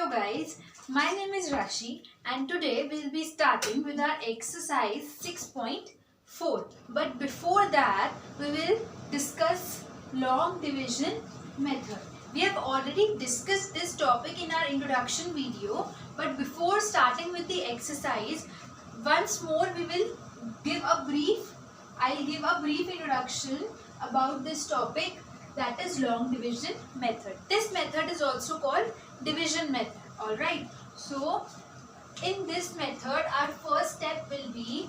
Hello guys, my name is Rashi and today we'll be starting with our exercise 6.4. But before that, we will discuss long division method. We have already discussed this topic in our introduction video, but before starting with the exercise, once more we will I'll give a brief introduction about this topic, that is long division method. This method is also called division method. Alright, so in this method our first step will be,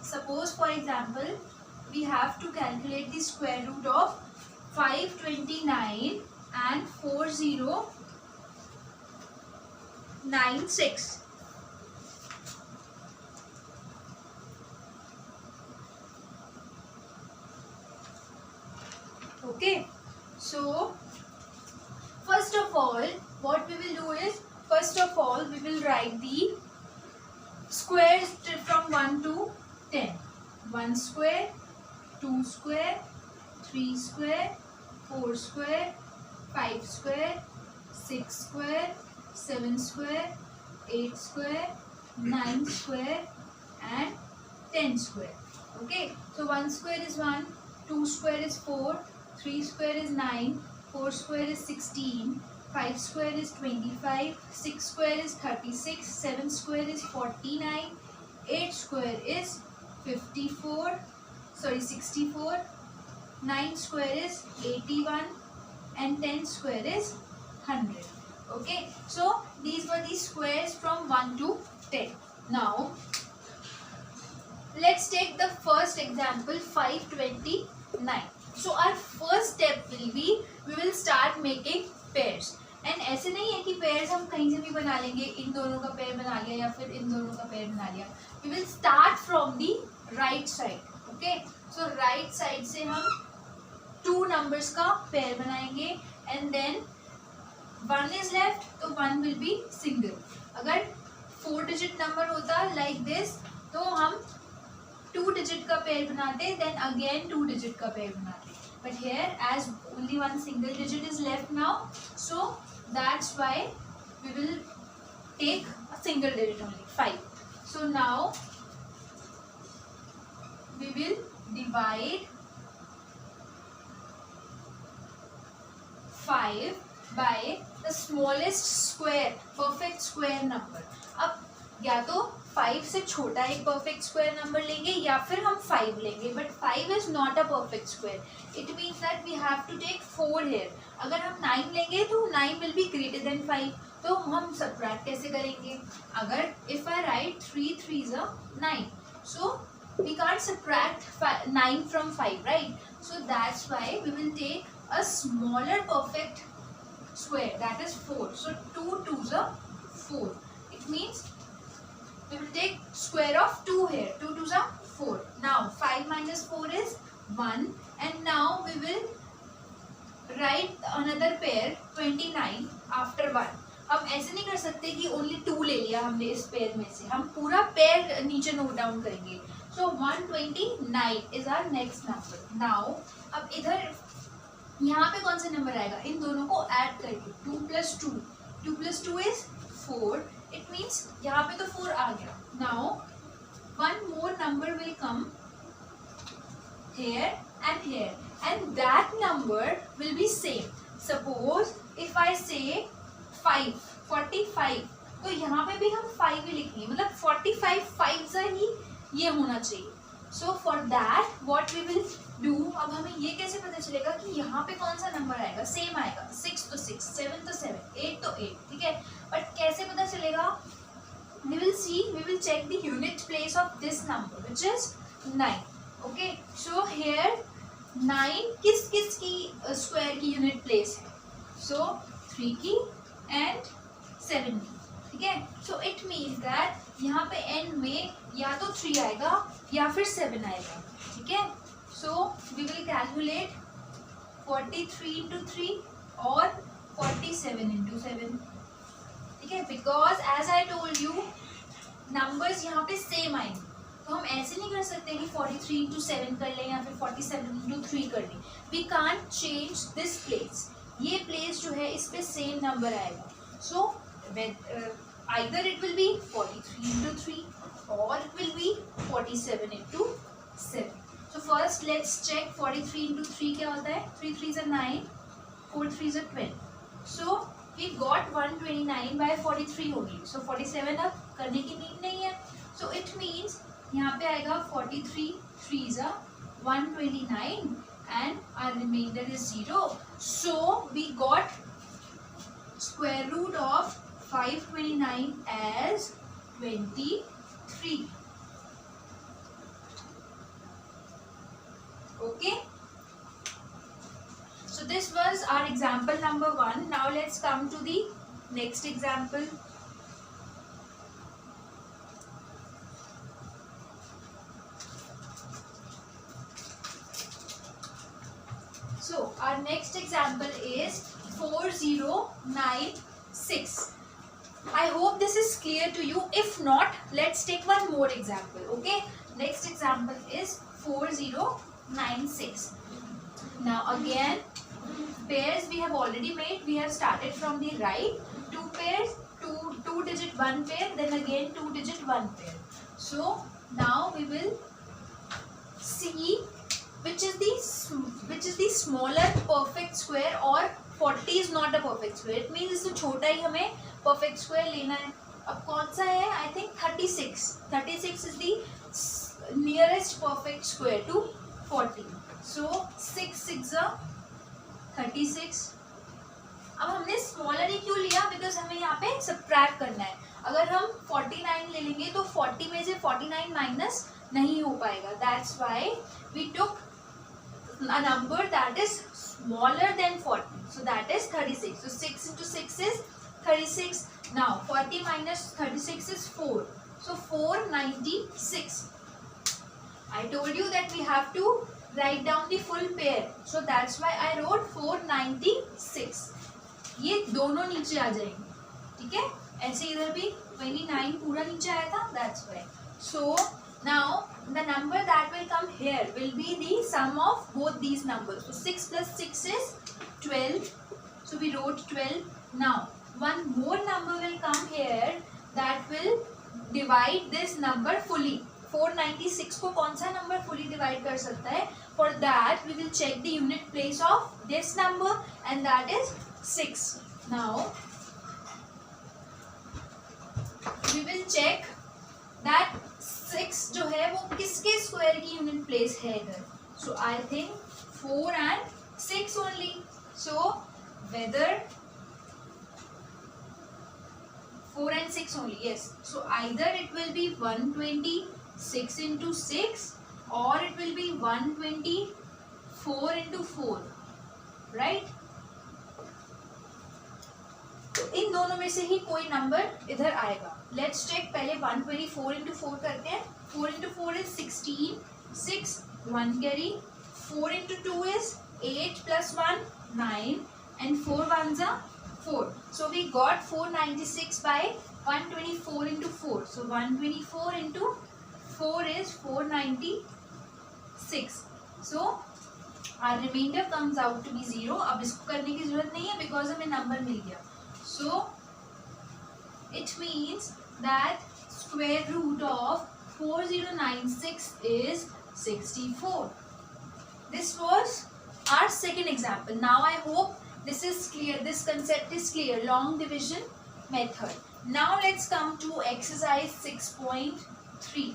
suppose for example we have to calculate the square root of 529 and 4096. Okay, so first of all what we will do is, we will write the squares from 1 to 10. 1 square, 2 square, 3 square, 4 square, 5 square, 6 square, 7 square, 8 square, 9 square and 10 square. Okay, so 1 square is 1, 2 square is 4, 3 square is 9, 4 square is 16, 5 square is 25, 6 square is 36, 7 square is 49, 8 square is 64, 9 square is 81 and 10 square is 100. Okay, so these were the squares from 1 to 10. Now let's take the first example, 529. So our first step will be, we will start making pairs. And ऐसे नहीं है कि pairs हम कहीं से भी बना लेंगे, इन दोनों का pair बना लिया या फिर इन दोनों का pair बना लिया. We will start from the right side. Okay, so right side से हम 2 numbers का pair बनाएंगे and then 1 is left, तो 1 will be single. अगर 4 digit number होता like this, तो हम 2 digit का pair बनाते, then again 2 digit का pair बनाते. But here, as only one single digit is left now, so that's why we will take a single digit only, 5. So now we will divide 5 by the smallest square, perfect square number. अब या तो 5 से छोटा एक perfect square number लेंगे या फिर हम 5 लेंगे, but 5 is not a perfect square. It means that we have to take 4 here. अगर हम 9 लेंगे तो 9 will be greater than 5. तो हम subtract कैसे करेंगे? अगर if I write 3 3s are 9, so we can't subtract 9 from 5, right? So that's why we will take a smaller perfect square, that is 4. So 2 2s are 4. It means we will take square of 2 here. 2 2s are 4. Now 5 minus 4 is 1, and now we will write another pair 29 after 1. हम ऐसे नहीं कर सकते कि only 2 ले लिया हमने इस पेयर में से, हम पूरा पेयर नीचे नोट डाउन करेंगे. So 129 is our next number. Now अब इधर यहाँ पे कौन सा नंबर आएगा? इन दोनों को ऐड करके 2 plus 2. 2 plus 2 is 4. It means यहाँ पे तो 4 आ गया. Now one more number will come here and here, and that number will be same. Suppose if I say 45, तो यहाँ पे भी हम 5 ही लिखेंगे, मतलब 45 5s ही ये होना चाहिए. So for that what we will do, अब हमें ये कैसे पता चलेगा कि यहाँ पे कौन सा नंबर आएगा? सेम आएगा. 6 तो 6, 7 तो 7, 8 तो 8, ठीक है. बट कैसे पता चलेगा? We will check the unit place of this number, which is 9. Okay, so here 9 किस की स्क्वायर की यूनिट प्लेस है? So 3 की and 7 की, ठीक है. So it means that यहाँ पे end में या तो 3 आएगा या फिर 7 आएगा, ठीक है. So we will calculate 43 into 3 or 47 into 7, ठीक है. Because as I told you, numbers यहाँ पे same आएंगे, तो हम ऐसे नहीं कर सकते कि 43 into 7 कर लें या फिर 47 into 3 कर लें. We can't change this place. ये प्लेस जो है इस पे सेम नंबर आएगा. सो either it will be 43 into 3 or it will be 47 into 7. So first let's check 43 into 3 क्या होता है. 3 3s are 9, 4 3s are 12. So we got 129 by 43 होगी. So 47 अब करने की नीड नहीं है. So it means यहाँ पे आएगा 43 3s are 129 and our remainder is 0. So we got square root of 529 as 23. Okay. So this was our example number 1. Now let's come to the next example. So our next example is 4096. I hope this is clear to you. If not, let's take one more example. Okay. Next example is 4096. Now again, pairs we have already made. We have started from the right. 2 pairs, two digit 1 pair, then again 2 digit 1 pair. So now we will see which is the smaller perfect square or 40 is not a perfect square. It means इससे छोटा ही हमें perfect square लेना है. अब कौन सा है? I think 36. 36 is the nearest perfect square to 40. So 6 6 36. अब हमने smaller ही क्यों लिया? Because हमें यहाँ पे subtract करना है. अगर हम 49 ले लेंगे तो 40 में से 49 माइनस नहीं हो पाएगा. That's why we took a number that is smaller than 40. So that is 36. So 6 into 6 is 36. Now 40 minus 36 is 4. So 496. I told you that we have to write down the full pair. So that's why I wrote 496. ये दोनों नीचे आ जाएंगे. ठीक है. ऐसे इधर भी 29 पूरा नीचे आया था. That's why. So now the number that will come here will be the sum of both these numbers. So 6 plus 6 is 12. So we wrote 12. Now one more number will come here that will divide this number fully. 496 को कौन सा number fully divide कर सकता है? For that we will check the unit place of this number and that is 6. Now we will check that 6 जो है वो किसके स्क्वायर की यूनिट प्लेस है इधर. So I think 4 and 6 only. So whether 4 and 6 only. Yes. So either it will be 126 into 6 or it will be 124 into 4. Right? तो इन दोनों में से ही कोई नंबर इधर आएगा. Let's check. पहले 124 into 4 करते हैं. 4 into 4 is 16. 6 1 carry. 4 into 2 is 8 plus 1 9 and 4 ones are 4. So we got 496 by 124 into 4. So 124 into 4 is 496. So our remainder comes out to be 0. अब इसको करने की जरूरत नहीं है because हमें नंबर मिल गया. So it means that square root of 4096 is 64. This was our second example. Now I hope this is clear. This concept is clear. Long division method. Now let's come to exercise 6.3.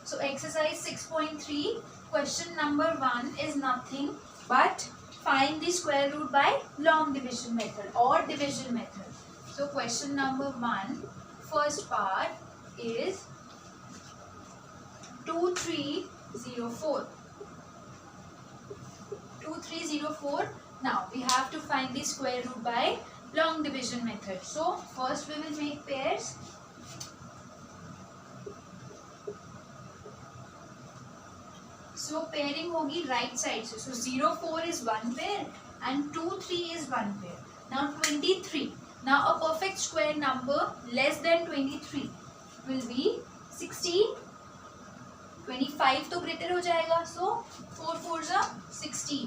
So exercise 6.3, question number 1 is nothing but find the square root by long division method or division method. So question number 1, first part is 2304. 2304. Now we have to find the square root by long division method. So first we will make pairs. So pairing होगी right side से. So 04 is one pair and 23 is one pair. Now 23. Now a perfect square number less than 23 will be 16. 25 तो greater हो जाएगा. So 4 4s are 16.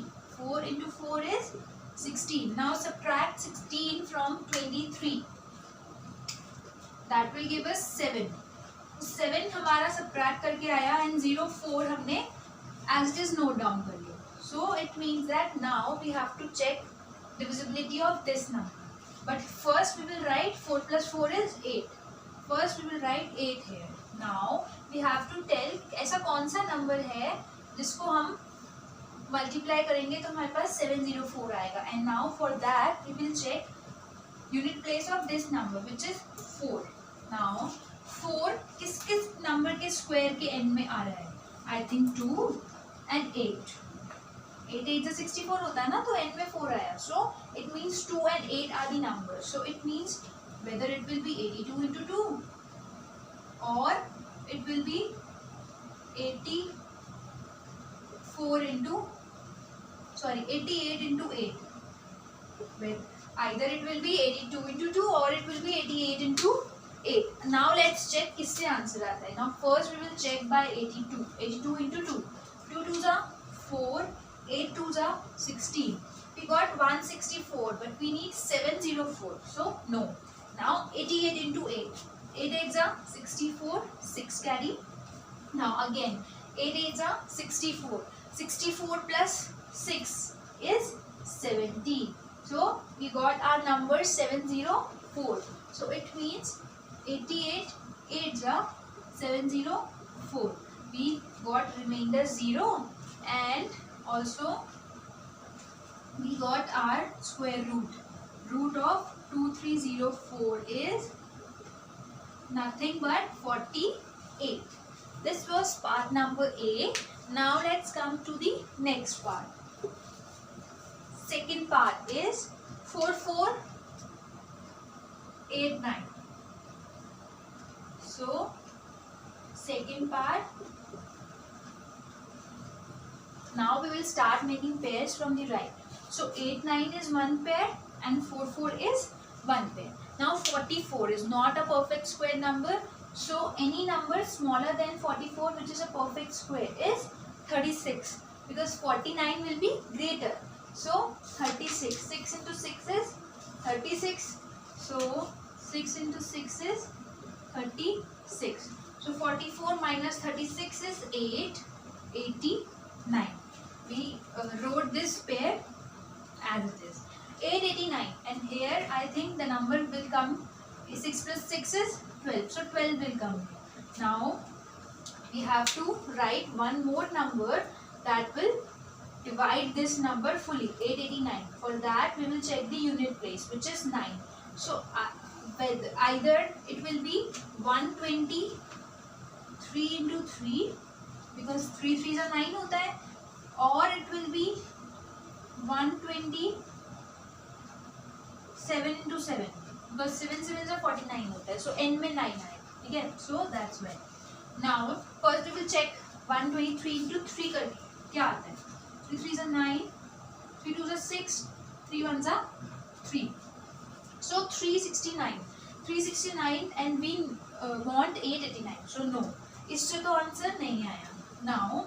into 4 is 16. Now subtract 16 from 23. That will give us 7. 7 हमारा subtract करके आया and 0 4 हमने as it is note down कर लिया. So it means that now we have to check divisibility of this number. But first we will write 4 plus 4 is 8. First we will write 8 here. Now we have to tell ऐसा कौन सा number है जिसको हम multiply करेंगे तो हमारे पास 704 आएगा. And now for that we will check unit place of this number which is 4. Now 4 किस किस नंबर के स्क्वायर के एंड में आ रहा है? I think 2 and 8. 8 8 से 64 होता है ना, तो एंड में 4 आया. So it means 2 and 8 are the number. So it means whether it will be 82 into 2 or it will be 88 into 8. Well, either it will be 82 into 2 or it will be 88 into 8. Now let's check किससे answer आता है. Now first we will check by 82. 82 into 2. 2 2s are 4. 8 2s are 16. We got 164, but we need 704. So no. Now 88 into 8. 8 8s are 64. 6 carry. Now again 8 8s are 64. 64 plus 6 is 70. So we got our number 704. So it means 88 8s are 704. We got remainder 0 and also we got our square root. Root of 2304 is nothing but 48. This was part number A. Now let's come to the next part. Second part is 4489. So second part, now we will start making pairs from the right. So 8 9 is one pair and 4 4 is one pair. Now 44 is not a perfect square number. So any number smaller than 44 which is a perfect square is 36, because 49 will be greater. So 36. 6 into 6 is 36. So 6 into 6 is 36. So 44 minus 36 is 8. 89. We wrote this pair as it is. 889. And here I think the number will come. 6 plus 6 is 12. So 12 will come here. Now we have to write one more number that will divide this number fully. 889. For that we will check the unit place, which is 9. So either it will be 123 into 3, because 3 3s are 9 होता है, or it will be 127 into 7, because 7 7s are 49 होता है. So end में 9 आए. ठीक है. So that's why. Now first we will check 123 into 3 करके क्या आता है. 3 3s are 9, 3 2s are 6, 3 1s are 3. So 369 and we want 889. So no, इससे तो आंसर नहीं आया. Now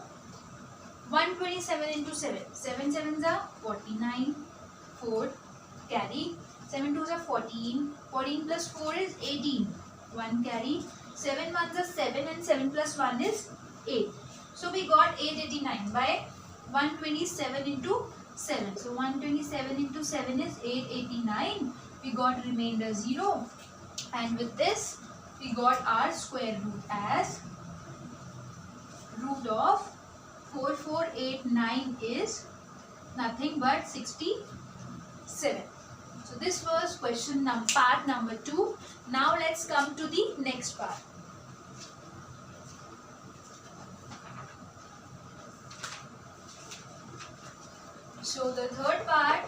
127 into 7. 7 7s are 49. 4 carry. 7 2s are 14. 14 plus 4 is 18. 1 carry. 7 1s are 7 and 7 plus 1 is 8. So we got 889 by 127 into 7. So 127 into 7 is 889. We got remainder 0. And with this we got our square root as root of 4489 is nothing but 67. So this was question part number 2. Now let's come to the next part. So the third part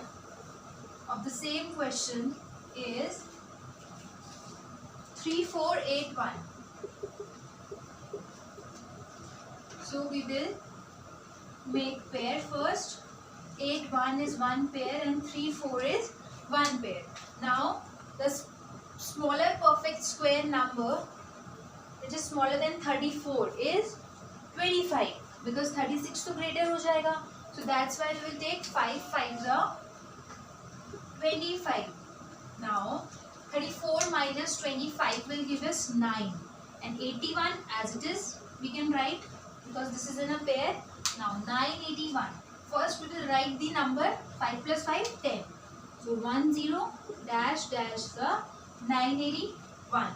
of the same question is 3481. So we will make pair first. 8 1 is one pair and 3 4 is one pair. Now the smaller perfect square number which is smaller than 34 is 25, because 36 तो greater हो जाएगा. So that's why we will take 5 5s are 25. Now 34 minus 25 will give us 9, and 81 as it is we can write because this is in a pair. Now 981. First we will write the number 5 plus 5 10. So 10 dash dash the 981.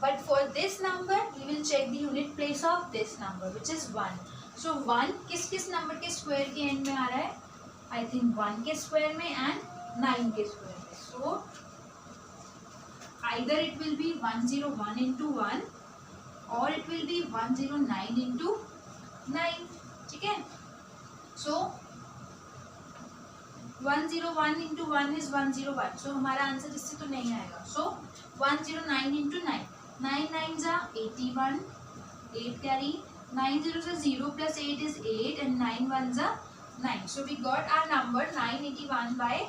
But for this number we will check the unit place of this number which is 1. So 1 किस किस number के square के and में आ रहा है? I think 1 के square में and 9 के स्क्वायर में. सो either it will be 101 into 1 or it will be 109 into 9. ठीक है. So 101 into 1 is 101. So हमारा आंसर इससे तो नहीं आएगा. So 109 into 9. 9 9s are 81. 8 carry. 9 zeros are 0 plus 8 is 8 and 9 1s are 9. So we got our number 981 by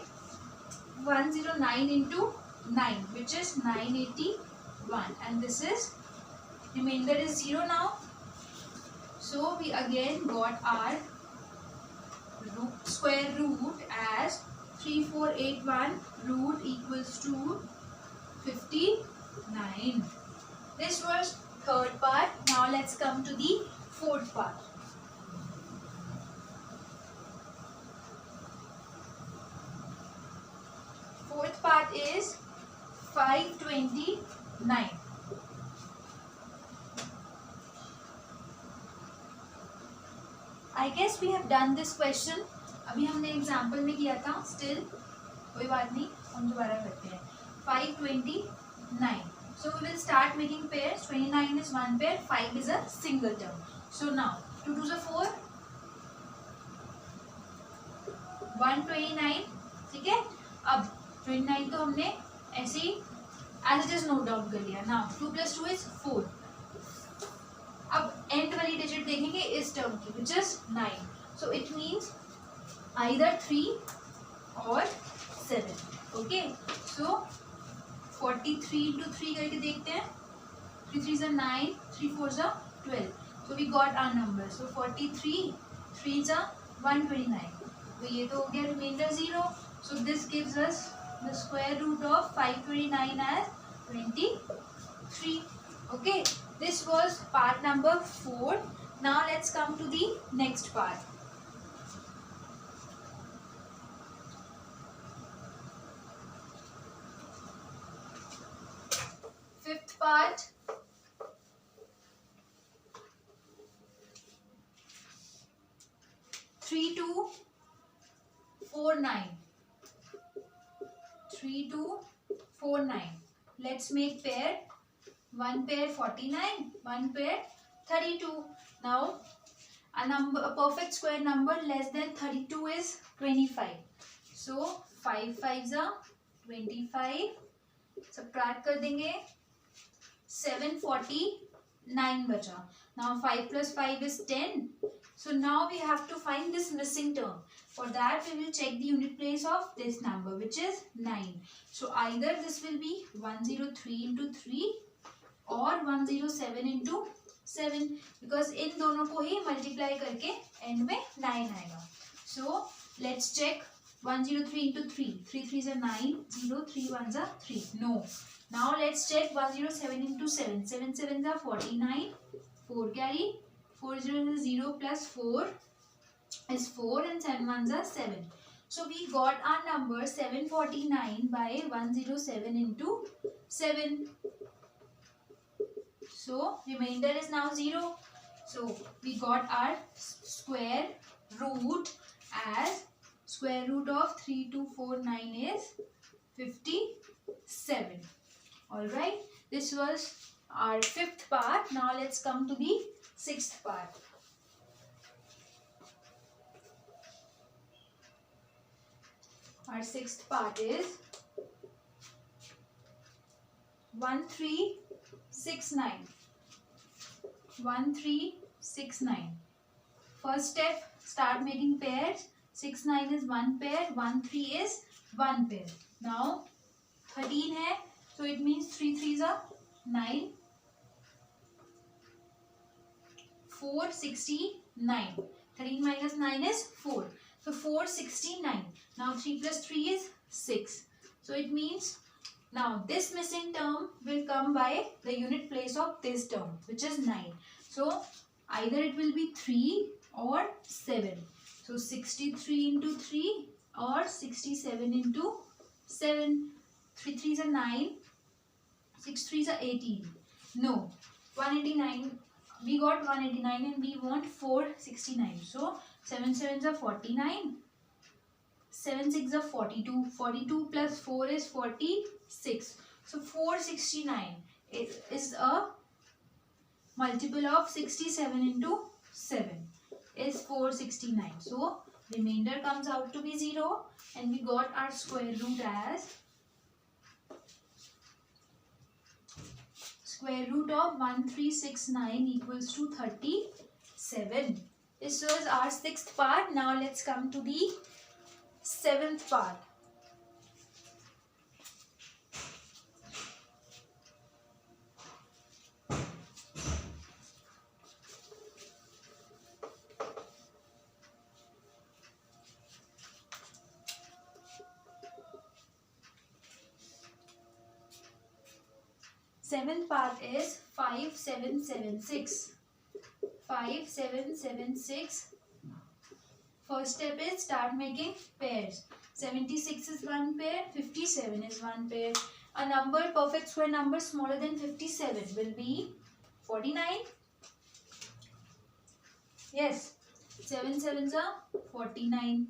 109 into 9 which is 981, and this is remainder is 0 now. So we again got our square root as 3481 root equals to 59. This was third part. Now let's come to the fourth part. Fourth part is 529. I guess we have done this question. अभी हमने example में किया था. Still कोई बात नहीं, हम दोबारा करते हैं. 529. So we will start making pairs. 29 is one pair, 5 is a single term. So now 2 2s are 4, 129. ठीक है. अब 29 तो हमने ऐसे ही as it is note down कर लिया. Now 2 plus 2 is 4. अब एंड वाली डिजिट देखेंगे इस टर्म की which is 9. So it means either 3 और 7. ओके. सो 43 into 3 करके देखते हैं. 3 3s are 9, 3 4s are 12. So we got our number. So 43, 3s are 129. तो ये तो हो गया reminder 0. So this gives us the square root of 529 as 23. Okay. This was part number 4. Now let's come to the next part. Fifth part. Three two 4 9. 3 2 4 9. Let's make pair. One pair 49, one pair 32. Now a perfect square number less than 32 is 25. So 5 5s are 25. Subtract कर देंगे. 749 बचा. Now 5 plus 5 is 10. So now we have to find this missing term. For that we will check the unit place of this number which is 9. So either this will be 103 into 3 और 107 into 7 because इन दोनों को ही multiply करके and में 9 आएगा. So let's check. 103 into 3. 3 3s are 9. 0 3 1s are 3. No. Now let's check 107 into 7. 7 7s are 49. 4 carry. 4 0 is 0 plus 4 is 4 and 7 1s are 7. So we got our number 749 by 107 into 7. So remainder is now 0. So we got our square root as square root of 3249 is 57. Alright. This was our fifth part. Now let's come to the sixth part. Our sixth part is 1369. 1369. First step, start making pairs. 6 9 is one pair, 1 3 is one pair. Now 13 है, so it means 3 3s are 9. 4 69. 13 minus 9 is 4. So 469. Now 3 plus 3 is 6. So it means now this missing term will come by the unit place of this term, which is 9. So either it will be 3 or 7. So 63 into 3 or 67 into 7. 3 3s are 9. 6 3s are 18. No. 189. We got 189 and we want 469. So 7 7s are 49. 7 6 are 42. 42 plus 4 is 46. So 469 is a multiple of 67 into 7 is 469. So remainder comes out to be 0 and we got our square root as square root of 1369 equals to 37. This was our 6th part. Now let's come to the 7th part. Seventh part is 5776. 5776. First step is start making pairs. 76 is one pair, 57 is one pair. A number, perfect square number smaller than 57 will be 49. Yes, 7 7s are 49.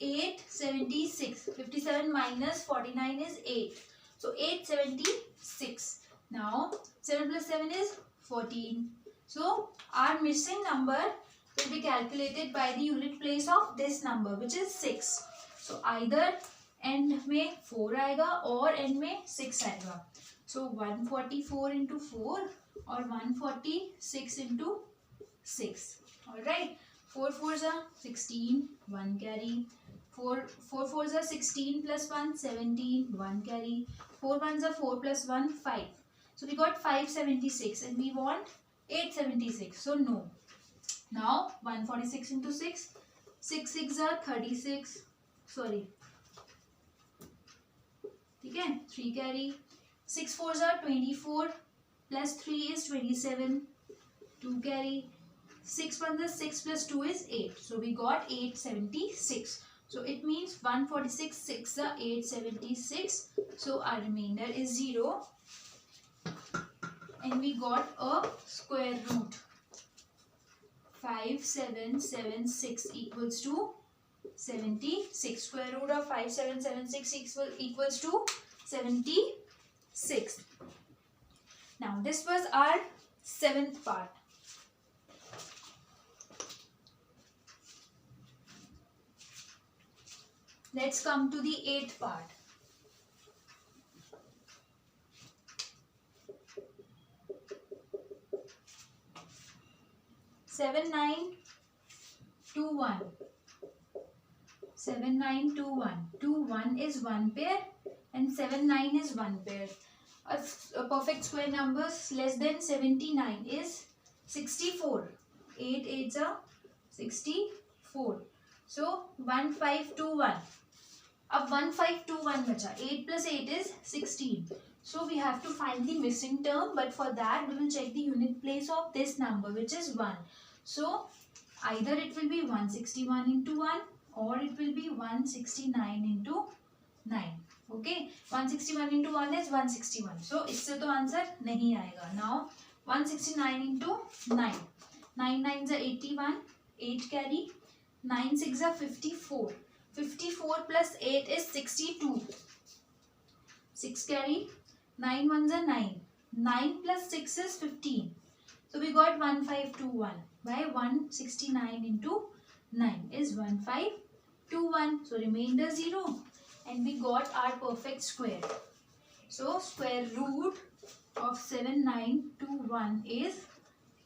8 76. 57 minus 49 is 8. So 876. Now 7 plus 7 is 14. So our missing number will be calculated by the unit place of this number, which is 6. So either end में 4 आएगा और end में 6 आएगा. So 144 into 4 or 146 into 6. Alright. 4 4s are 16. 1 carry. 4 4s are 16 plus 1 17. 1 carry. 4 1s are 4 plus 1 5. So we got 576 and we want 876. So no. Now 146 into 6. 6 6 are 36. Sorry. Okay. 3 carry. 6 4s are 24. Plus 3 is 27. 2 carry. 6 1s are 6 plus 2 is 8. So we got 876. So it means 146 6 are 876. So our remainder is 0. And we got a square root. 5776 equals to 76. Square root of 5776 equals to 76. Now this was our 7th part. Let's come to the 8th part. Seven nine two one. 7921. 21 is one pair and 79 is one pair. A perfect square numbers less than 79 is 64. 8 8s are 64. So 1521. अब 1521 बचा. 8 plus 8 is 16. So we have to find the missing term, but for that we will check the unit place of this number, which is 1. So either it will be 161 into 1 or it will be 169 into 9. Okay, 161 into 1 is 161. So इससे तो answer नहीं आएगा. Now 169 into 9. 9 9s are 81. 8 carry. 9 6 are 54. 54 plus 8 is 62. 6 carry. 9 1s are 9. 9 plus 6 is 15. So we got 1521. By 169 into 9 is 1521. So remainder 0. And we got our perfect square. So square root of 7921 is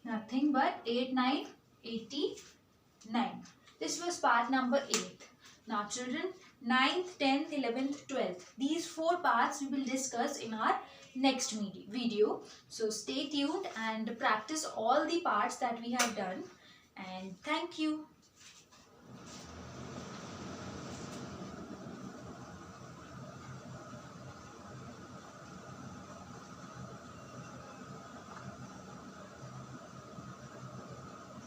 nothing but 8989. This was part number 8. Now children, 9th, 10th, 11th, 12th. These 4 parts we will discuss in our next video. So stay tuned and practice all the parts that we have done. and thank you.